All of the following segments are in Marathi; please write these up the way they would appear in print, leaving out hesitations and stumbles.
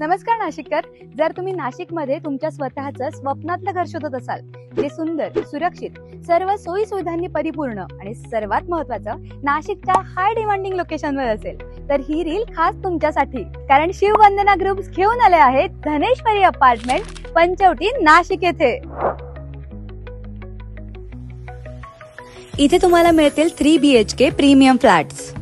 नमस्कार नाशिककर. जर तुम्ही नाशिकमध्ये तुमच्या स्वतःचं स्वप्नातलं घर शोधत असाल, जे सुंदर, सुरक्षित, सर्व सोयी सुविधांनी परिपूर्ण आणि सर्वात महत्त्वाचं नाशिकच्या हाय डिमांडिंग लोकेशनवर असेल, तर ही रील खास तुमच्यासाठी. कारण शिववंदना ग्रुप्स घेऊन आले आहेत धनेश्वरी अपार्टमेंट, पंचवटी, नाशिक येथे. इथे तुम्हाला मिळतील 3 BHK प्रीमियम फ्लॅट्स.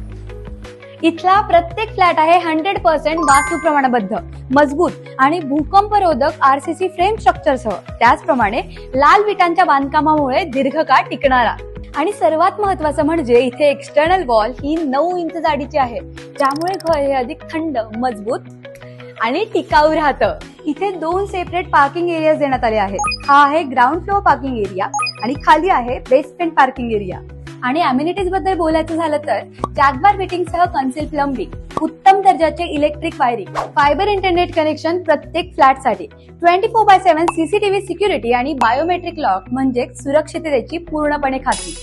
इथला प्रत्येक फ्लॅट आहे 100% वास्तू प्रमाणबद्ध, मजबूत आणि भूकंपरोधक RCC फ्रेम स्ट्रक्चरसह. त्याचप्रमाणे लाल विटांच्या बांधकामामुळे दीर्घकाळ टिकणारा. आणि सर्वात महत्त्वाचं म्हणजे इथे एक्सटर्नल वॉल ही 9 इंच जाडीची आहे, ज्यामुळे घर हे अधिक थंड, मजबूत आणि टिकाऊ राहतं. इथे 2 सेपरेट पार्किंग एरियाज देण्यात आले आहेत. हा आहे ग्राउंड फ्लोअर पार्किंग एरिया आणि खाली आहे बेसमेंट पार्किंग एरिया. आणि अम्युनिटीज बद्दल बोलायचं झालं तर जॅग्वार फिटिंगसह कन्सिल प्लंबिंग, उत्तम दर्जाचे electric wiring, fibre internet connection प्रत्येक फ्लॅटसाठी, 24/7 CCTV सिक्युरिटी आणि बायोमेट्रिक लॉक म्हणजे सुरक्षिततेची पूर्णपणे खात्री.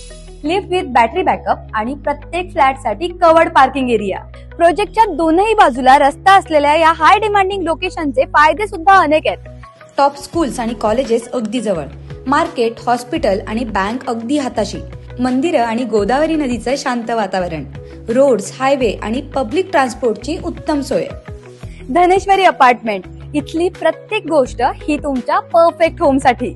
लिफ्ट विथ बॅटरी बॅकअप आणि प्रत्येक फ्लॅटसाठी कवर्ड पार्किंग एरिया. प्रोजेक्टच्या दोनही बाजूला रस्ता असलेल्या या हाय डिमांडिंग लोकेशनचे फायदे सुद्धा अनेक आहेत. टॉप स्कूल्स आणि कॉलेजेस अगदी जवळ, मार्केट, हॉस्पिटल आणि बँक अगदी हाताशी, मंदिरं आणि गोदावरी नदीचं शांत वातावरण, रोड्स, हायवे आणि पब्लिक ट्रान्सपोर्टची उत्तम सोय. धनेश्वरी अपार्टमेंट, इथली प्रत्येक गोष्ट ही तुमच्या परफेक्ट होमसाठी.